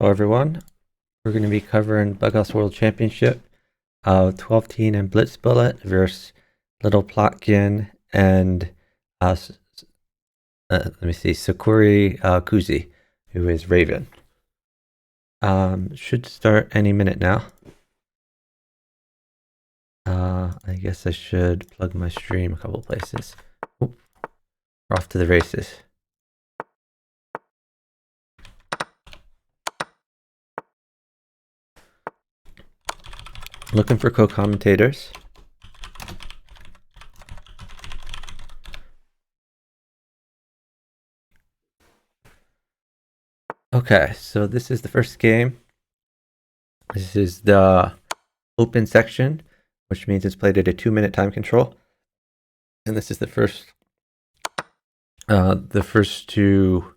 Hello everyone, we're going to be covering Bughouse World Championship, 12-teen and blitzbullet versus littleplotkin and SakuraiKuzi, who is Raven. Should start any minute now. I guess I should plug my stream a couple places. Oop. We're off to the races. Looking for co-commentators. Okay, so this is the first game. This is the open section, which means it's played at a 2-minute time control. And this is the first two.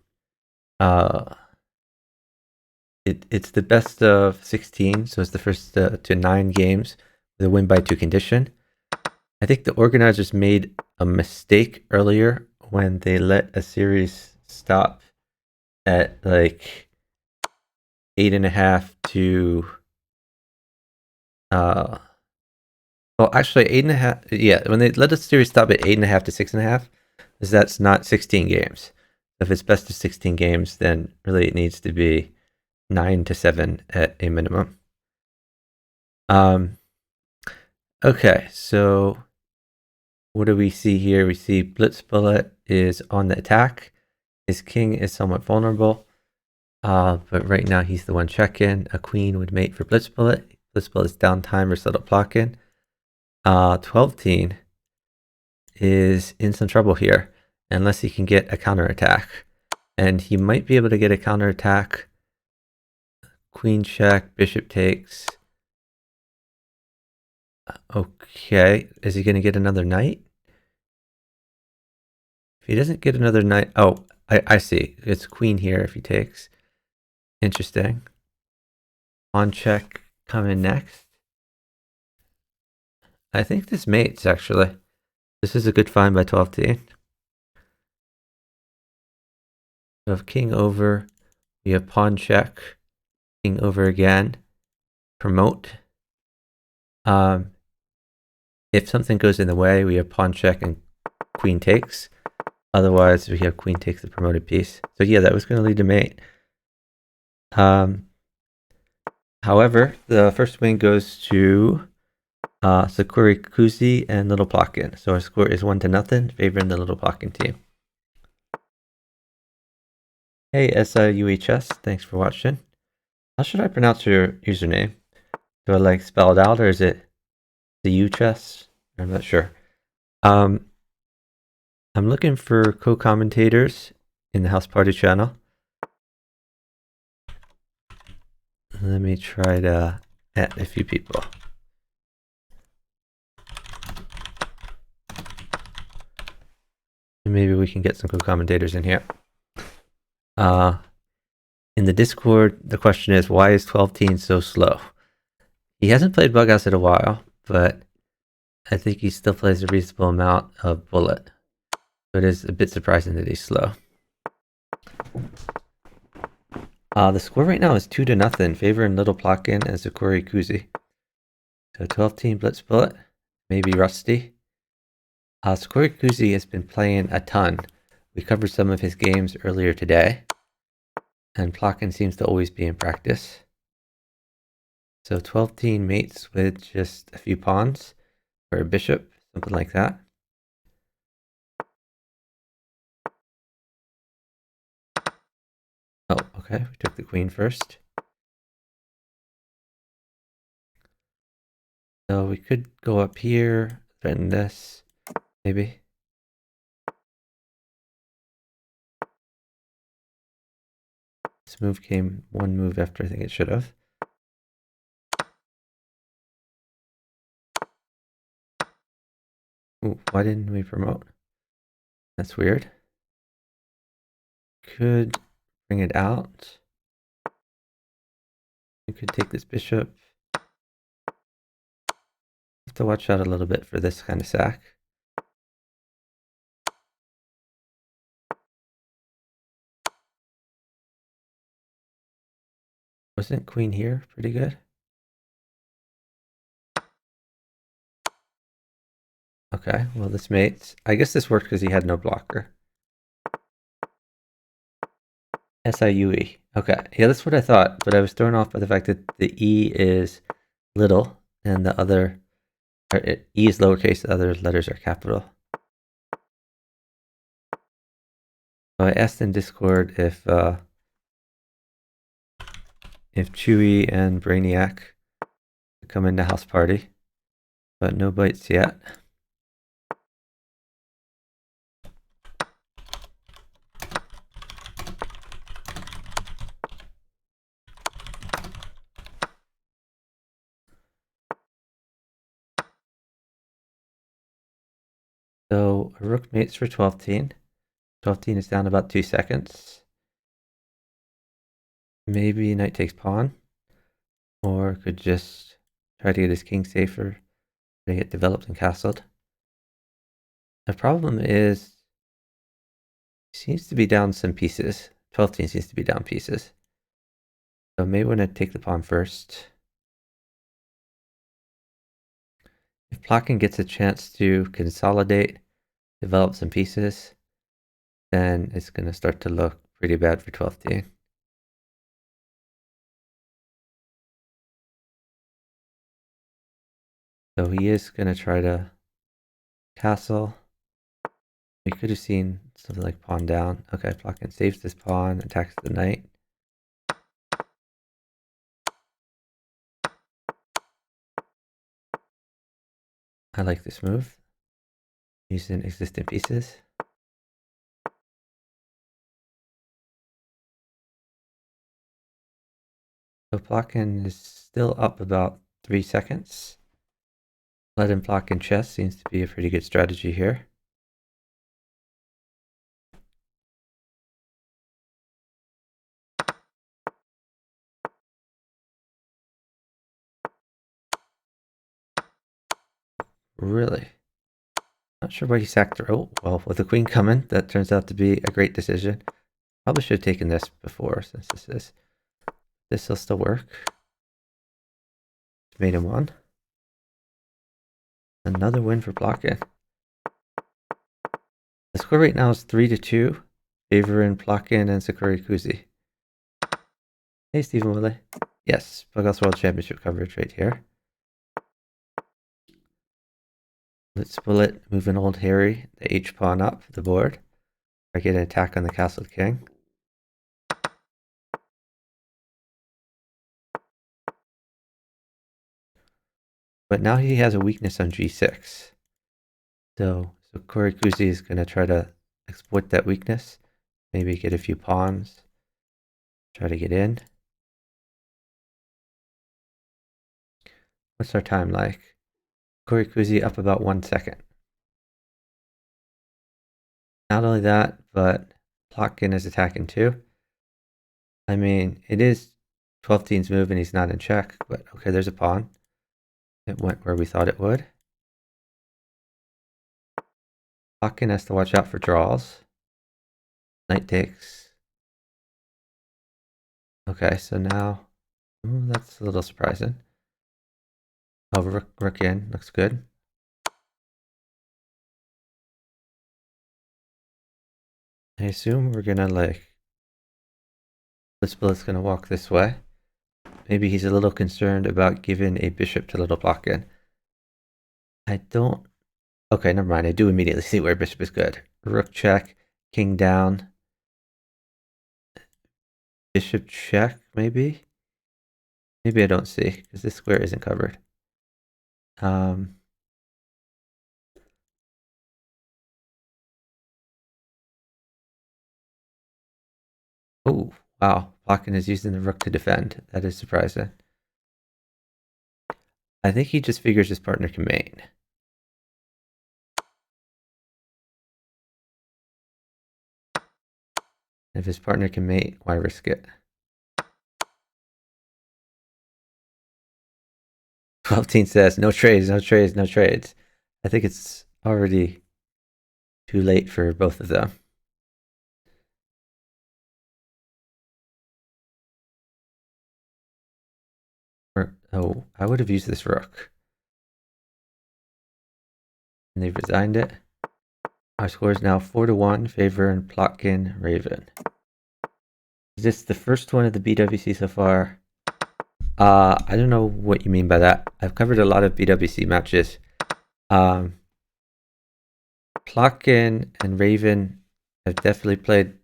It's the best of 16, so it's the first to 9 games with a win by 2 condition. I think the organizers made a mistake earlier when they let a series stop at like 8.5 to well, actually 8.5. Yeah, when they let a series stop at 8.5 to 6.5, because that's not 16 games. If it's best of 16 games, then really it needs to be 9 to 7 at a minimum. Okay, so what do we see here? We see blitzbullet is on the attack. His king is somewhat vulnerable, but right now he's the one checking. A queen would mate for blitzbullet. Blitzbullet's downtime or littleplotkin. 12-teen is in some trouble here, unless he can get a counterattack. And he might be able to get a counterattack. Queen check, bishop takes. Okay, is he going to get another knight? If he doesn't get another knight, oh, I see. It's queen here if he takes. Interesting. Pawn check coming next. I think this mates, actually. This is a good find by 12-teen. We have king over. We have pawn check. King over again. Promote. If something goes in the way, we have pawn check and queen takes. Otherwise, we have queen takes the promoted piece. So yeah, that was going to lead to mate. However, the first win goes to SakuraiKuzi and littleplotkin. So our score is 1-0, favoring the littleplotkin team. Hey, SIUHS, thanks for watching. How should I pronounce your username? Do I like spell it out, or is it the U-chess? I'm not sure. I'm looking for co-commentators in the House Party channel. Let me try to add a few people. Maybe we can get some co-commentators in here. In the Discord, the question is, why is 12-teen so slow? He hasn't played Bughouse in a while, but I think he still plays a reasonable amount of bullet. So it is a bit surprising that he's slow. The score right now is 2-0, favoring littleplotkin and SakuraiKuzi. So 12-teen blitzbullet, maybe rusty. SakuraiKuzi has been playing a ton. We covered some of his games earlier today, and Plotkin seems to always be in practice. So 12-teen mates with just a few pawns, or a bishop, something like that. Oh, okay, we took the queen first. So we could go up here, threaten this, maybe. This move came one move after I think it should have. Ooh, why didn't we promote? That's weird. Could bring it out. We could take this bishop. Have to watch out a little bit for this kind of sack. Wasn't queen here pretty good? Okay, well this mates. I guess this worked because he had no blocker. SIUE. Okay, yeah, that's what I thought, but I was thrown off by the fact that the E is little and the other, E is lowercase, the other letters are capital. So I asked in Discord if Chewy and Brainiac come into house party, but no bites yet. So a rook mates for 12-teen. 12-teen is down about 2 seconds. Maybe knight takes pawn, or could just try to get his king safer, to get developed and castled. The problem is, he seems to be down some pieces. 12-teen seems to be down pieces. So maybe want to take the pawn first. If Plotkin gets a chance to consolidate, develop some pieces, then it's going to start to look pretty bad for 12-teen. So he is going to try to castle. We could have seen something like pawn down. Okay, Plotkin saves this pawn, attacks the knight. I like this move. Using existing pieces. So Plotkin is still up about 3 seconds. Let him Plotkin chess seems to be a pretty good strategy here. Really? Not sure why he sacked her. Oh, well, with the queen coming, that turns out to be a great decision. Probably should have taken this before, since this will still work. Made him one. Another win for Plotkin. The score right now is 3-2, favoring Plotkin and SakuraiKuzi. Hey, Stephen Willie. Yes, Bughouse World Championship coverage right here. Blitzbullet moving old Harry, the H pawn up the board. I get an attack on the castled king. But now he has a weakness on g6. So SakuraiKuzi is going to try to exploit that weakness. Maybe get a few pawns. Try to get in. What's our time like? SakuraiKuzi up about 1 second. Not only that, but Plotkin is attacking too. I mean, it is 12-teen's move and he's not in check, but okay, there's a pawn. It went where we thought it would. Plotkin has to watch out for draws. Knight takes. Okay, so now, that's a little surprising. Oh, rook in, looks good. I assume we're gonna this bullet's gonna walk this way. Maybe he's a little concerned about giving a bishop to little Plotkin. I don't, okay, never mind. I do immediately see where bishop is good. Rook check, king down. Bishop check, maybe? Maybe I don't see, because this square isn't covered. Oh, wow. Plotkin is using the rook to defend. That is surprising. I think he just figures his partner can mate. If his partner can mate, why risk it? 12-teen says, no trades, no trades, no trades. I think it's already too late for both of them. Oh, I would have used this rook. And they've resigned it. Our score is now 4-1, favor and Plotkin Raven. Is this the first one of the BWC so far? I don't know what you mean by that. I've covered a lot of BWC matches. Plotkin and Raven have definitely played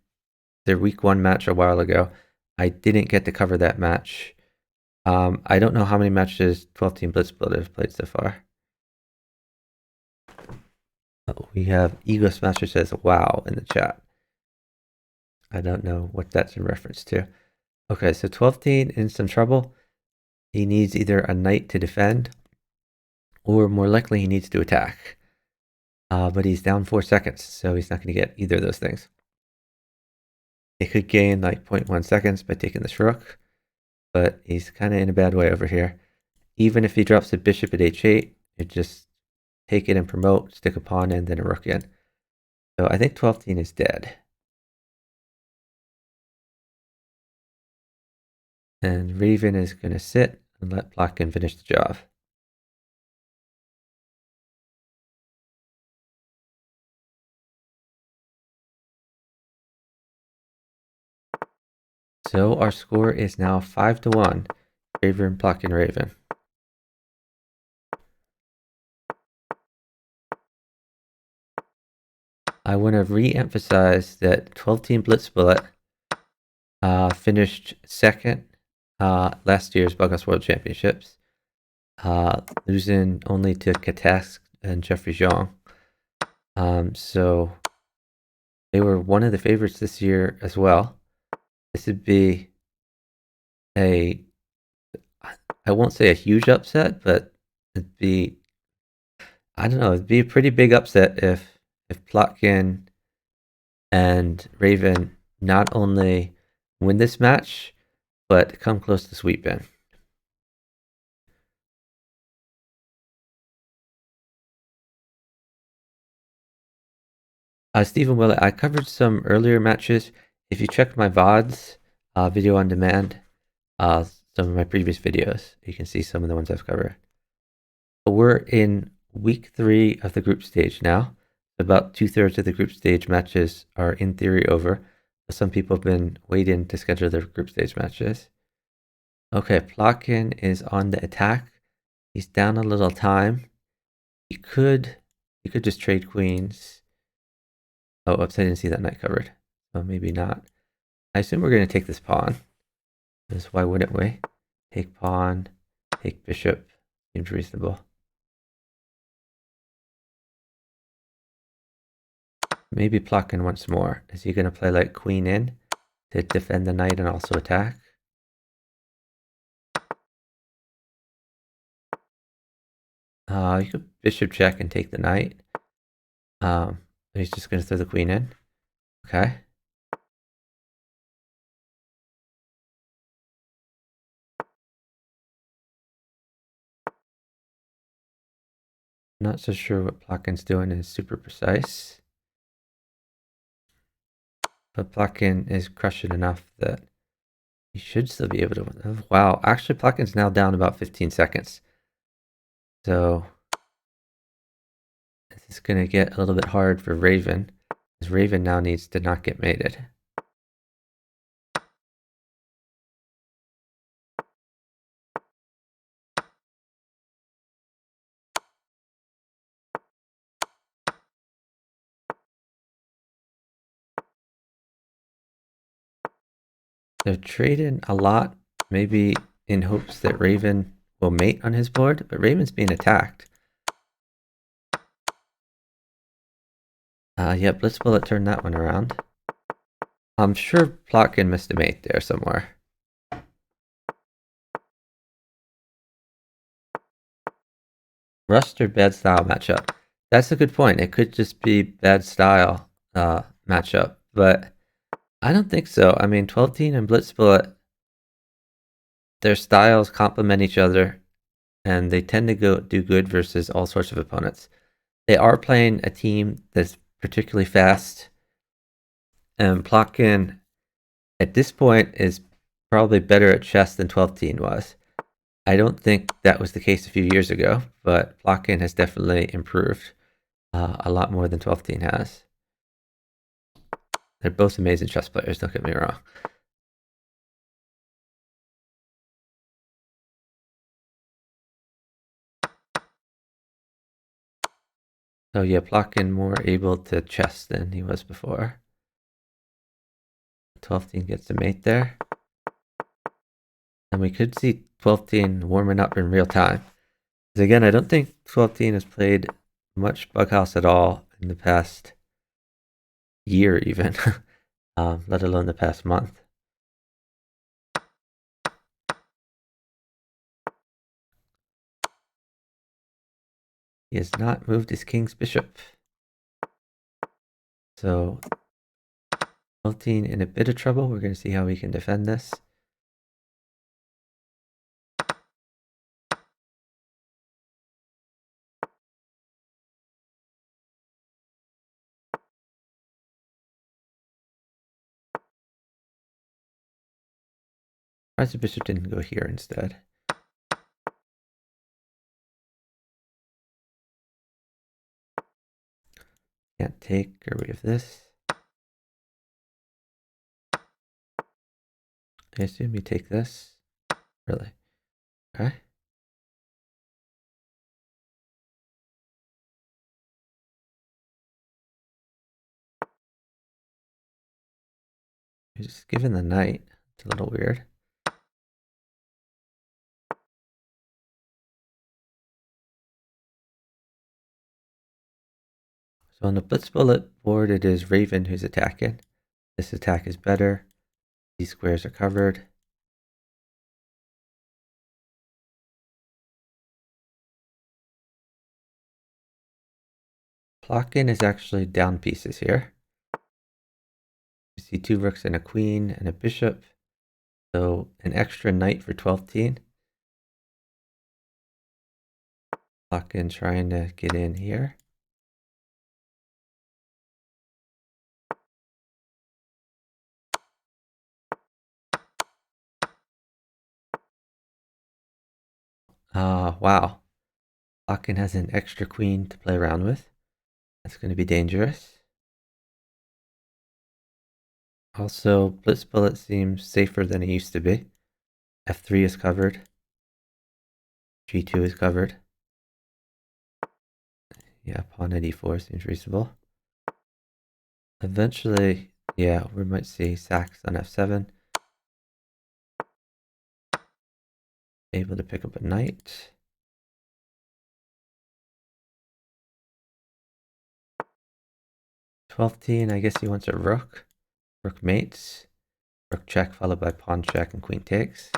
their week 1 match a while ago. I didn't get to cover that match. I don't know how many matches 12 Team blitzbullet have played so far. We have Ego Smasher says wow in the chat. I don't know what that's in reference to. Okay, so 12 Teen in some trouble. He needs either a knight to defend, or more likely he needs to attack. But he's down 4 seconds, so he's not going to get either of those things. He could gain like 0.1 seconds by taking this rook, but he's kind of in a bad way over here. Even if he drops a bishop at h8, it just take it and promote, stick a pawn in, then a rook in. So I think 12 Teen is dead. And Raven is going to sit and let Plotkin finish the job. So our score is now 5-1, favor and Plotkin Raven. I want to re-emphasize that 12 Team blitzbullet finished second last year's Bughouse World Championships, losing only to Katask and Jeffrey Zhang. So they were one of the favorites this year as well. This would be I won't say a huge upset, but it'd be, I don't know, it'd be a pretty big upset if Plotkin and Raven not only win this match, but come close to sweeping. Stephen Willett, I covered some earlier matches. If you check my VODs, video on demand, some of my previous videos, you can see some of the ones I've covered. But we're in week 3 of the group stage now. About 2/3 of the group stage matches are in theory over. Some people have been waiting to schedule their group stage matches. Okay, Plotkin is on the attack. He's down a little time. He could just trade queens. Oh, oops, I didn't see that knight covered. So maybe not. I assume we're going to take this pawn. Because why wouldn't we? Take pawn, take bishop. Seems reasonable. Maybe Plotkin once more. Is he going to play like queen in to defend the knight and also attack? You could bishop check and take the knight. He's just going to throw the queen in. Okay. Not so sure what Plotkin's doing is super precise. But Plotkin is crushing enough that he should still be able to win. Wow, actually Plotkin's now down about 15 seconds. So this is going to get a little bit hard for Raven, because Raven now needs to not get mated. They're trading a lot, maybe in hopes that Raven will mate on his board, but Raven's being attacked. Yeah, blitzbullet turned that one around. I'm sure Plotkin missed a mate there somewhere. Rust or bad style matchup? That's a good point. It could just be bad style matchup, but I don't think so. I mean, 12 Teen and blitzbullet, their styles complement each other, and they tend to do good versus all sorts of opponents. They are playing a team that's particularly fast, and Plotkin, at this point, is probably better at chess than 12 Teen was. I don't think that was the case a few years ago, but Plotkin has definitely improved a lot more than 12teen has. They're both amazing chess players, don't get me wrong. So yeah, Plotkin more able to chess than he was before. 12teen gets a mate there. And we could see 12teen warming up in real time. Because again, I don't think 12teen has played much Bughouse at all in the past year even, let alone the past month. He has not moved his king's bishop. So 12teen in a bit of trouble. We're going to see how we can defend this. Surprised the bishop didn't go here instead. Can't take, or we have this. I assume you take this. Really? Okay. You're just given the knight. It's a little weird. So on the blitzbullet board, it is Raven who's attacking. This attack is better. These squares are covered. Plotkin is actually down pieces here. You see 2 rooks and a queen and a bishop. So an extra knight for 12teen. Plotkin trying to get in here. Wow. Plotkin has an extra queen to play around with. That's going to be dangerous. Also, blitzbullet seems safer than it used to be. F3 is covered. G2 is covered. Yeah, pawn at e4 seems reasonable. Eventually, yeah, we might see sacks on f7. Able to pick up a knight. '12teen, I guess he wants a rook. Rook mates. Rook check followed by pawn check and queen takes.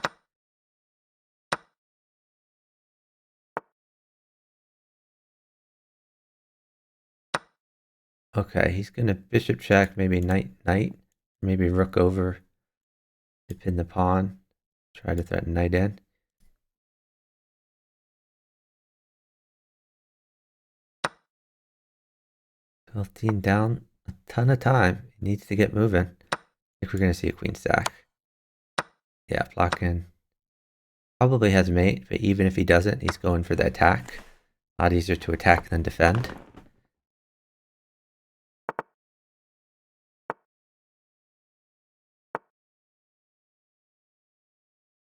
Okay, he's going to bishop check, maybe knight, knight, maybe rook over to pin the pawn. Try to threaten knight in. 12teen down a ton of time. He needs to get moving. I think we're going to see a queen sack. Yeah, Plotkin probably has mate, but even if he doesn't, he's going for the attack. A lot easier to attack than defend.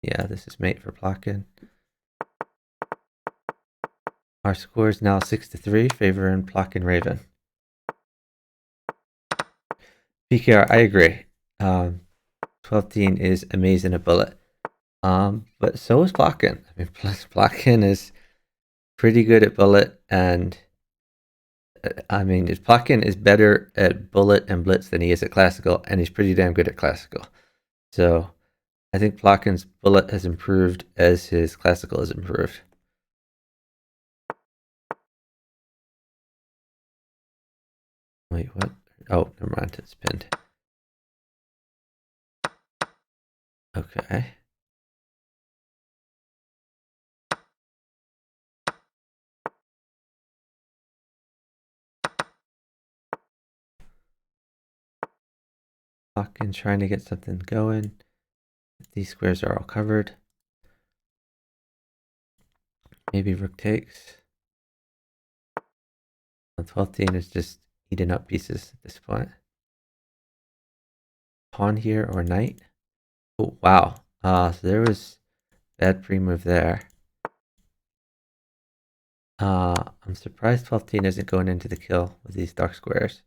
Yeah, this is mate for Plotkin. Our score is now 6-3, favoring Plotkin Raven. PKR, I agree. 12teen is amazing at bullet. But so is Plotkin. I mean, Plotkin is pretty good at bullet, and I mean, Plotkin is better at bullet and blitz than he is at classical, and he's pretty damn good at classical. So I think Plotkin's bullet has improved as his classical has improved. Wait, what? Oh, never mind, it's pinned. Okay. Plotkin trying to get something going. These squares are all covered. Maybe rook takes. The 12th is just eating up pieces at this point. Pawn here or knight. Oh, wow. So there was bad pre-move there. I'm surprised 12th isn't going into the kill with these dark squares.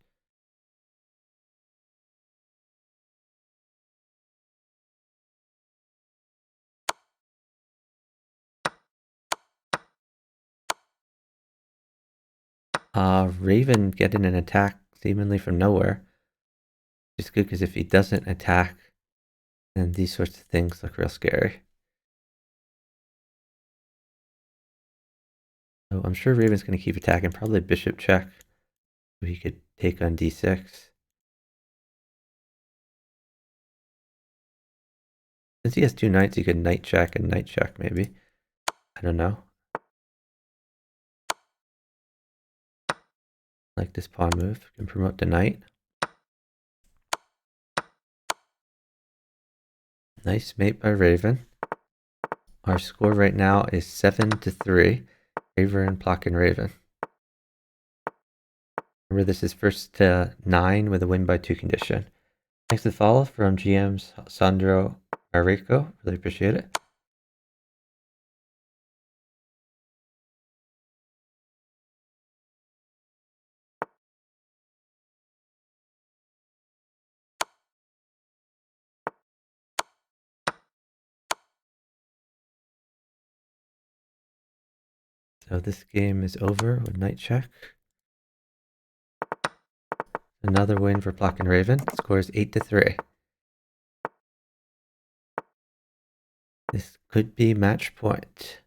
Raven getting an attack seemingly from nowhere. It's good because if he doesn't attack, then these sorts of things look real scary. So I'm sure Raven's going to keep attacking, probably bishop check. So he could take on d6. Since he has two knights, he could knight check and knight check maybe. I don't know. Like this pawn move, can promote the knight. Nice mate by Raven. Our score right now is 7-3. Raven, Plotkin, Raven. Remember, this is first to 9 with a win by 2 condition. Thanks for the follow from GMs Sandro Marico. Really appreciate it. So this game is over with knight check. Another win for Plotkin Raven. Score is 8-3. This could be match point.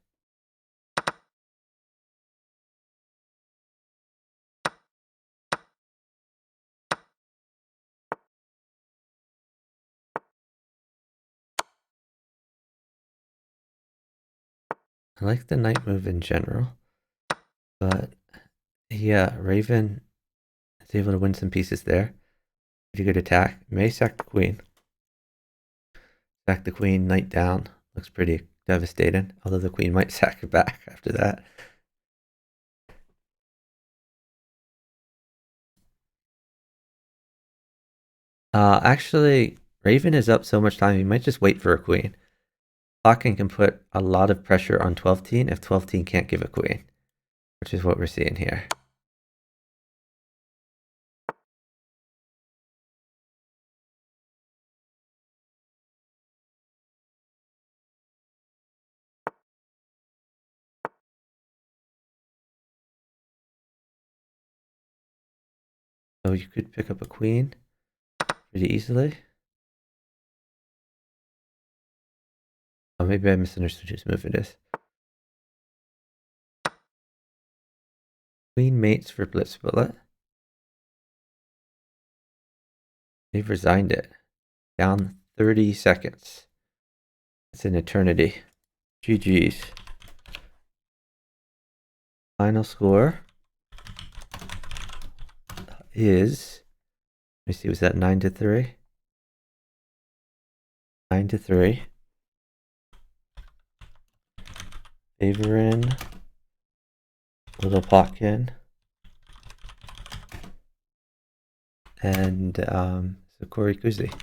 I like the knight move in general, but yeah, Raven is able to win some pieces there. Pretty good attack. May sack the queen. Sack the queen, knight down. Looks pretty devastating, although the queen might sack it back after that. Actually, Raven is up so much time, he might just wait for a queen. Plotkin can put a lot of pressure on 12th if 12th can't give a queen, which is what we're seeing here. So you could pick up a queen pretty easily. Oh, maybe I misunderstood whose move it is. Queen mates for blitzbullet. They've resigned it. Down 30 seconds. It's an eternity. GG's. Final score is, let me see, was that 9-3? 9-3. Favoring littleplotkin and SakuraiKuzi.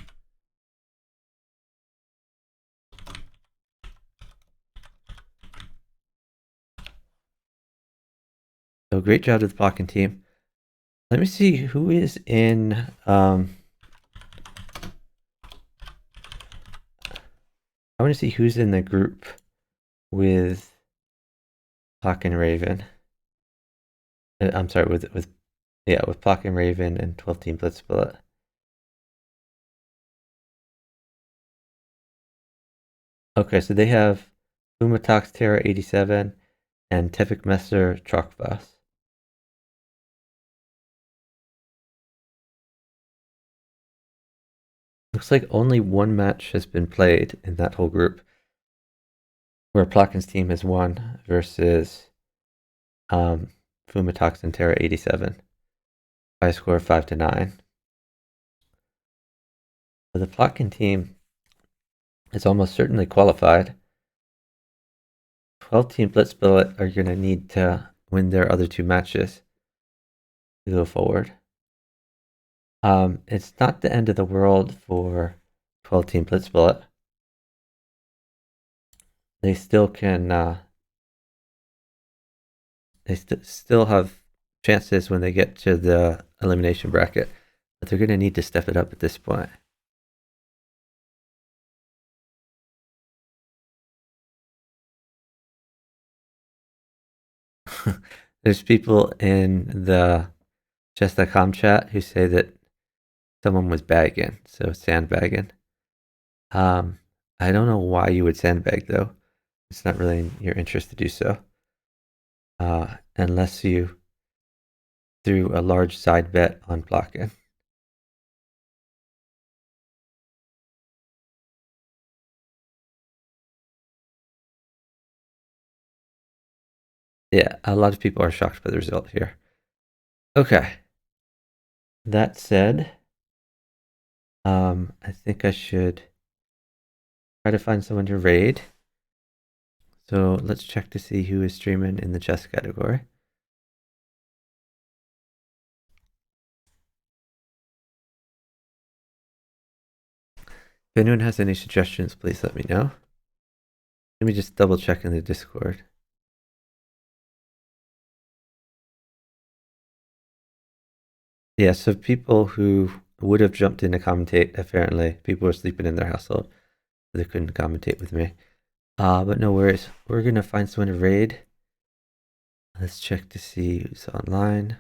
So great job to the Plotkin team. Let me see who is in I want to see who's in the group with Plotkin Raven. I'm sorry, with Plotkin Raven and 12-team blitzbullet. Okay, so they have Umatox Terra 87 and Tevik Messer Chalkvas. Looks like only one match has been played in that whole group, where Plotkin's team has won versus Fumatox and Terra 87 by a score of 5-9. So the Plotkin team is almost certainly qualified. 12-team blitzbullet are going to need to win their other 2 matches to go forward. It's not the end of the world for 12-team blitzbullet. They still can. They still have chances when they get to the elimination bracket, but they're going to need to step it up at this point. There's people in the chess.com chat who say that someone was bagging, so sandbagging. I don't know why you would sandbag though. It's not really in your interest to do so. Unless you threw a large side bet on Plotkin. Yeah, a lot of people are shocked by the result here. Okay. That said, I think I should try to find someone to raid. So let's check to see who is streaming in the chess category. If anyone has any suggestions, please let me know. Let me just double check in the Discord. Yeah, so people who would have jumped in to commentate, apparently, people were sleeping in their household, so they couldn't commentate with me. But no worries. We're going to find someone to raid. Let's check to see who's online.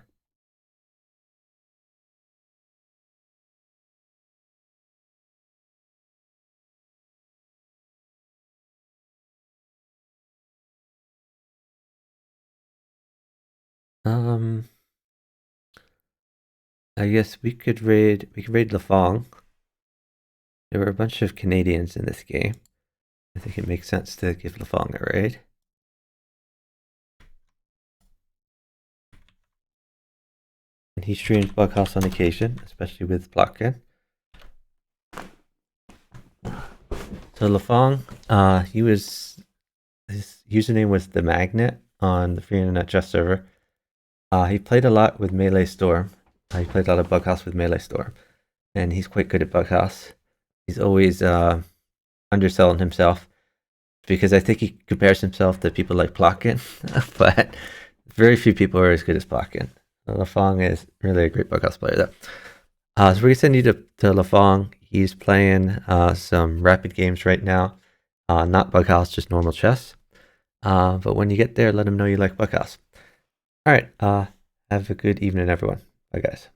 I guess we could raid Lafong. There were a bunch of Canadians in this game. I think it makes sense to give Lafong a raid. And he streams Bughouse on occasion, especially with Plotkin. So Lafong, his username was The Magnet on the free internet chess server. He played a lot with Melee Storm. He played a lot of Bughouse with Melee Storm. And he's quite good at Bughouse. He's always underselling himself because I think he compares himself to people like Plotkin, but very few people are as good as Plotkin. Lafong is really a great Bughouse player though. So we're going to send you to Lafong. He's playing some rapid games right now. Not Bughouse, just normal chess. But when you get there, let him know you like Bughouse. All right. Have a good evening, everyone. Bye, guys.